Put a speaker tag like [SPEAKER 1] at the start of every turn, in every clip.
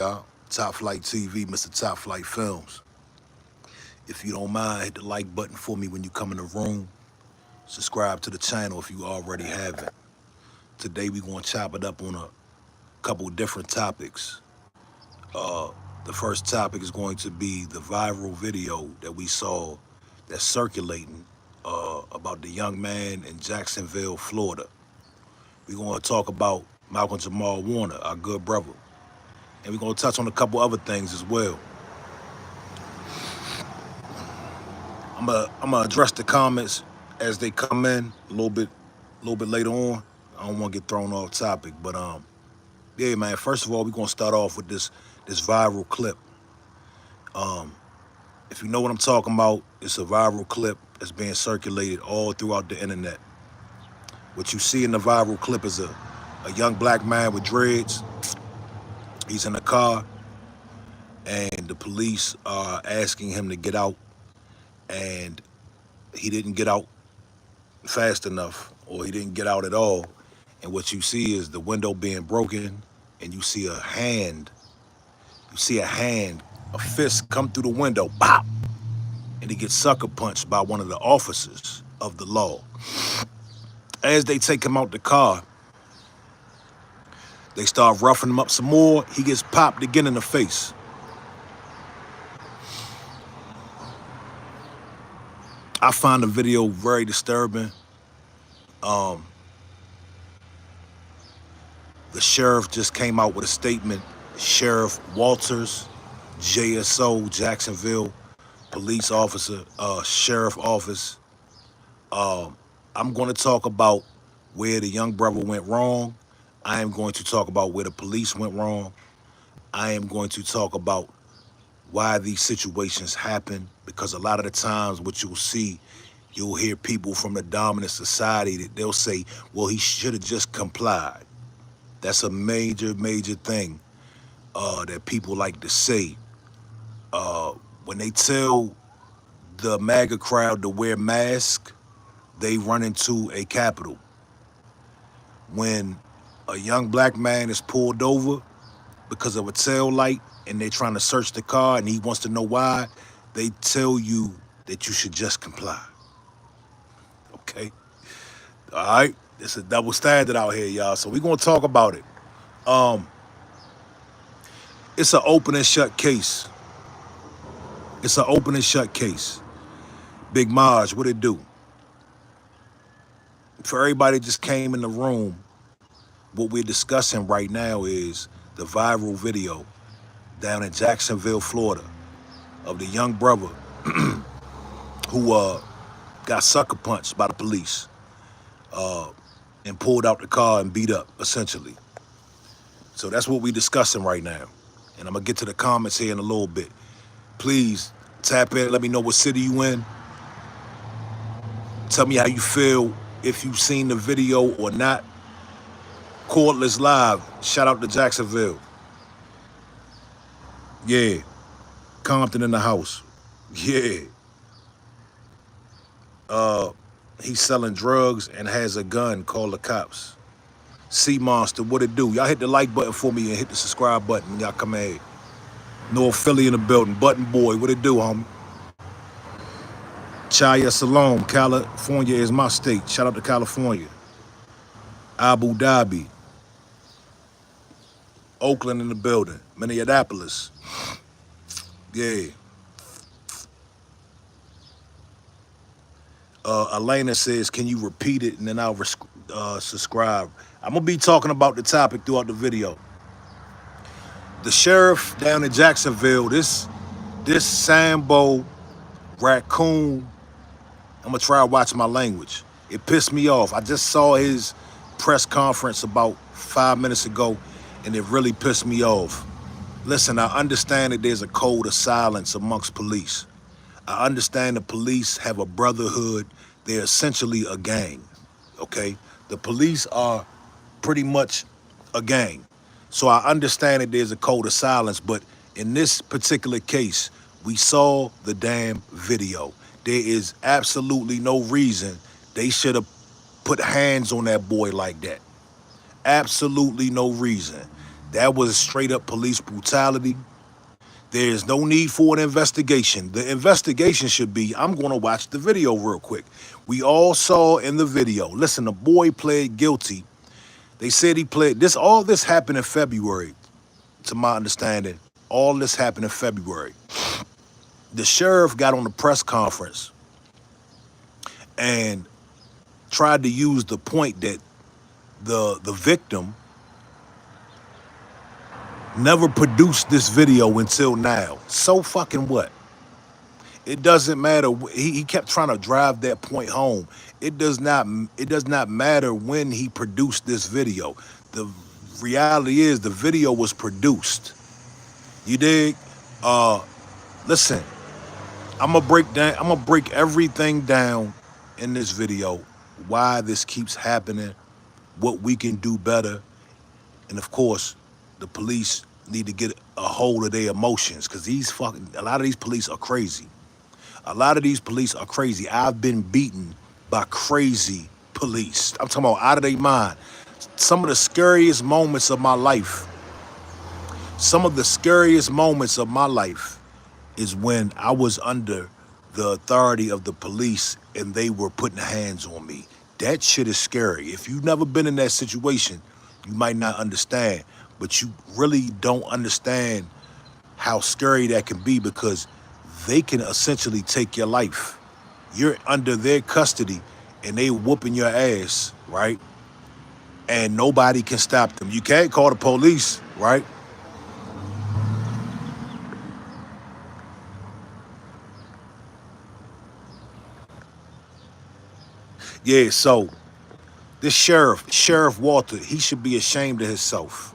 [SPEAKER 1] y'all. Top Flight TV, Mr. Top Flight Films. If you don't mind, hit the like button for me when you come in the room. Subscribe to the channel if you already haven't. Today we gonna chop it up on a couple different topics. The first topic is going to be the viral video that we saw that's circulating about the young man in Jacksonville, Florida. We're gonna talk about Malcolm Jamal Warner, our good brother. And we're gonna touch on a couple other things as well. I'm gonna address the comments as they come in a little bit later on. I don't want to get thrown off topic, but yeah, man. First of all, we're gonna start off with this viral clip. If you know what I'm talking about, it's a viral clip that's being circulated all throughout the internet. What you see in the viral clip is a young black man with dreads. He's in a car, and the police are asking him to get out, and he didn't get out fast enough, or he didn't get out at all. And what you see is the window being broken, and you see a hand. You see a fist come through the window, pop, and he gets sucker punched by one of the officers of the law. As they take him out the car, they start roughing him up some more. He gets popped again in the face. I find the video very disturbing. The sheriff just came out with a statement. Sheriff Walters, JSO, Jacksonville, police officer, sheriff office. I'm going to talk about where the young brother went wrong. I am going to talk about where the police went wrong. I am going to talk about why these situations happen, because a lot of the times what you'll see, you'll hear people from the dominant society that they'll say, well, he should have just complied. That's a major thing that people like to say. When they tell the MAGA crowd to wear masks, they run into a Capitol. When a young black man is pulled over because of a tail light and they're trying to search the car and he wants to know why, they tell you that you should just comply. Okay? All right? It's a double standard out here, y'all. So we're going to talk about it. It's an open and shut case. It's an open and shut case. Big Maj, what it do? For everybody that just came in the room, what we're discussing right now is the viral video down in Jacksonville, Florida, of the young brother who got sucker punched by the police and pulled out the car and beat up, essentially. So that's what we're discussing right now. And I'm going to get to the comments here in a little bit. Please tap in, let me know what city you in. Tell me how you feel, if you've seen the video or not. Cordless Live, shout out to Jacksonville. Yeah. Compton in the house. Yeah. He's selling drugs and has a gun, call the cops. Sea Monster, what it do? Y'all hit the like button for me and hit the subscribe button when y'all come in. North Philly in the building. Button Boy, what it do, homie? Chaya Salome, California is my state. Shout out to California. Abu Dhabi. Oakland in the building. Minneapolis. Yeah. Elena says, can you repeat it? And then I'll subscribe. I'm going to be talking about the topic throughout the video. The sheriff down in Jacksonville, this Sambo raccoon, I'm going to try to watch my language. It pissed me off. I just saw his press conference about 5 minutes ago, and it really pissed me off. Listen, I understand that there's a code of silence amongst police. I understand the police have a brotherhood. They're essentially a gang, okay? The police are pretty much a gang. So I understand that there's a code of silence, but in this particular case, we saw the damn video. There is absolutely no reason they should have put hands on that boy like that. Absolutely no reason. That was straight up police brutality. There's no need for an investigation. The investigation should be, I'm going to watch the video real quick. We all saw in the video. Listen, the boy pled guilty. They said he pled this. All this happened in February, to my understanding. All this happened in February. The sheriff got on the press conference and tried to use the point that the victim never produced this video until now. So fucking what? It doesn't matter. He kept trying to drive that point home. It does not matter when he produced this video. The reality is the video was produced. You dig? Listen, I'm gonna break everything down in this video, why this keeps happening, what we can do better, and of course, the police need to get a hold of their emotions, because a lot of these police are crazy. A lot of these police are crazy. I've been beaten by crazy police. I'm talking about out of their mind. Some of the scariest moments of my life, is when I was under the authority of the police and they were putting hands on me. That shit is scary. If you've never been in that situation, you might not understand, but you really don't understand how scary that can be, because they can essentially take your life. You're under their custody and they whooping your ass, right? And nobody can stop them. You can't call the police, right? Yeah, so this Sheriff Walter, he should be ashamed of himself,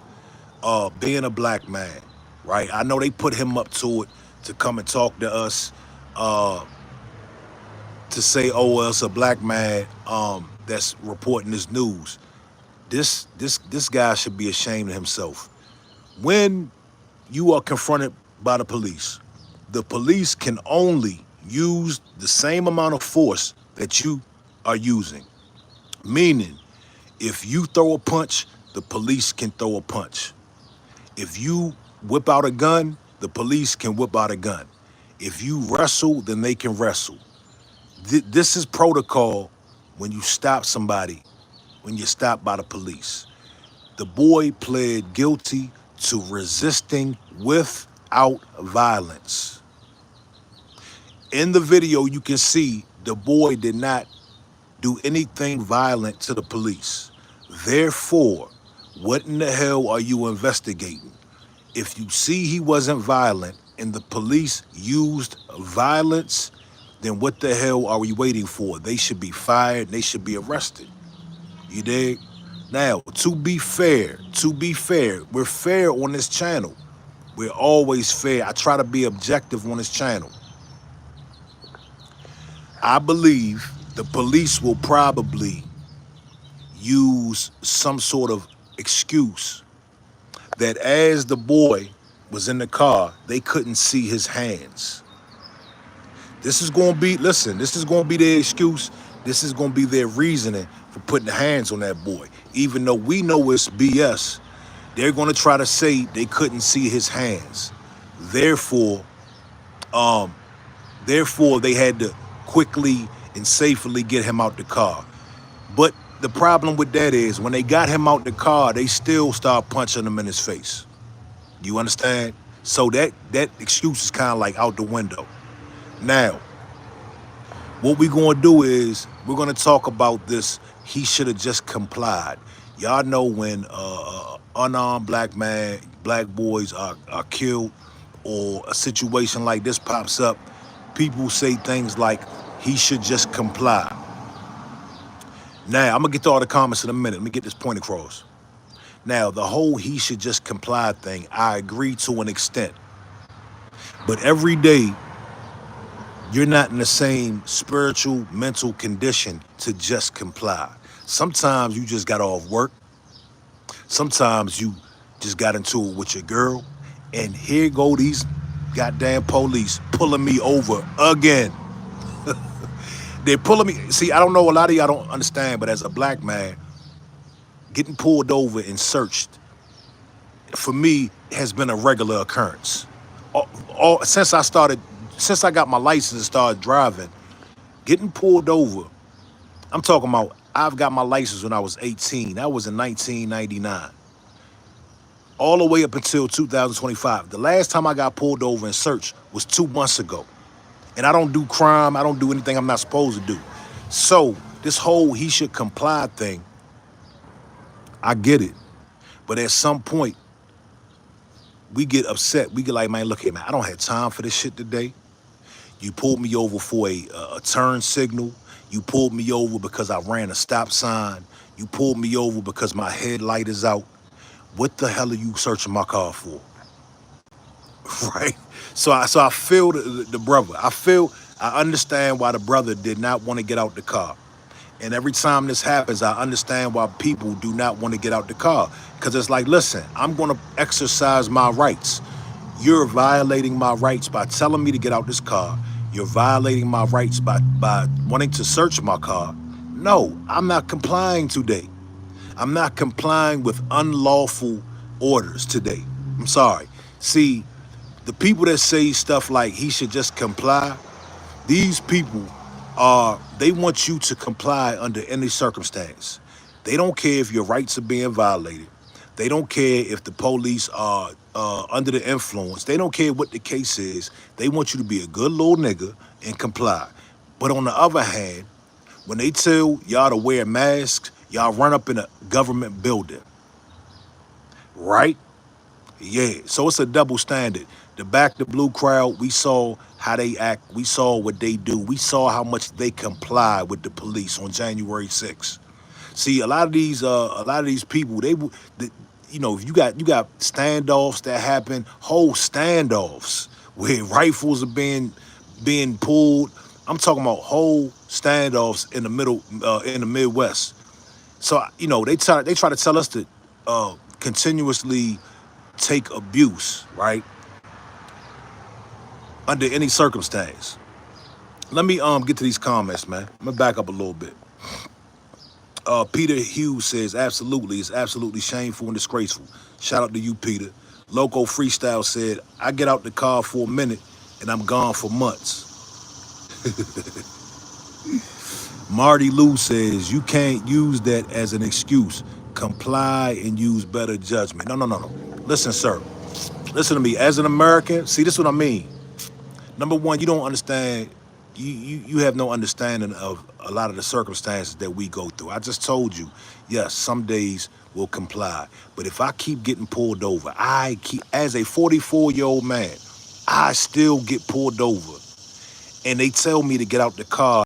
[SPEAKER 1] being a black man, right? I know they put him up to it to come and talk to us, to say, oh, well, it's a black man that's reporting this news. This guy should be ashamed of himself. When you are confronted by the police can only use the same amount of force that you are using. Meaning, if you throw a punch, the police can throw a punch. If you whip out a gun, the police can whip out a gun. If you wrestle, then they can wrestle. This is protocol when you stop somebody, when you're stopped by the police. The boy pled guilty to resisting without violence. In the video, you can see the boy did not do anything violent to the police. Therefore, what in the hell are you investigating? If you see he wasn't violent and the police used violence, then what the hell are we waiting for? They should be fired. They should be arrested. You dig? Now, to be fair, we're fair on this channel. We're always fair. I try to be objective on this channel. I believe the police will probably use some sort of excuse that as the boy was in the car, they couldn't see his hands. This is going to be, listen, this is going to be their excuse. This is going to be their reasoning for putting hands on that boy. Even though we know it's BS, they're going to try to say they couldn't see his hands. Therefore, they had to quickly and safely get him out the car. But the problem with that is when they got him out the car, they still start punching him in his face. You understand? So that excuse is kind of like out the window. Now, what we're going to do is we're going to talk about this. He should have just complied. Y'all know when unarmed black boys are killed, or a situation like this pops up, people say things like, he should just comply. Now, I'm going to get to all the comments in a minute. Let me get this point across. Now, the whole he should just comply thing, I agree to an extent. But every day, you're not in the same spiritual, mental condition to just comply. Sometimes you just got off work. Sometimes you just got into it with your girl. And here go these goddamn police pulling me over again. They're pulling me. See, I don't know, a lot of y'all don't understand, but as a black man, getting pulled over and searched for me, has been a regular occurrence. Since since I got my license and started driving, getting pulled over. I'm talking about, I've got my license when I was 18. That was in 1999. All the way up until 2025. The last time I got pulled over and searched was 2 months ago. And I don't do crime. I don't do anything I'm not supposed to do. So this whole he should comply thing, I get it. But at some point, we get upset. We get like, man, look here, man, I don't have time for this shit today. You pulled me over for a turn signal. You pulled me over because I ran a stop sign. You pulled me over because my headlight is out. What the hell are you searching my car for? Right? So I feel the brother. I understand why the brother did not want to get out the car. And every time this happens, I understand why people do not want to get out the car. Because it's like, listen, I'm going to exercise my rights. You're violating my rights by telling me to get out this car. You're violating my rights by wanting to search my car. No, I'm not complying today. I'm not complying with unlawful orders today. I'm sorry. See, the people that say stuff like he should just comply, these people they want you to comply under any circumstance. They don't care if your rights are being violated. They don't care if the police are under the influence. They don't care what the case is. They want you to be a good little nigga and comply. But on the other hand, when they tell y'all to wear masks, y'all run up in a government building, right? Yeah, so it's a double standard. The Back the Blue crowd, we saw how they act. We saw what they do. We saw how much they comply with the police on January 6th. See, a lot of these people, you know, you got standoffs that happen, whole standoffs where rifles are being pulled. I'm talking about whole standoffs in the Midwest. So, you know, they try to tell us to continuously take abuse, right? Under any circumstance. Let me get to these comments, man. I'm gonna back up a little bit. Peter Hughes says, absolutely, it's absolutely shameful and disgraceful. Shout out to you, Peter. Loco Freestyle said, I get out the car for a minute and I'm gone for months. Marty Lou says, you can't use that as an excuse. Comply and use better judgment. No. Listen, sir. Listen to me. As an American, see, this is what I mean. Number one, you don't understand. You have no understanding of a lot of the circumstances that we go through. I just told you, yes, some days we'll comply. But if I keep getting pulled over, as a 44-year-old man, I still get pulled over. And they tell me to get out the car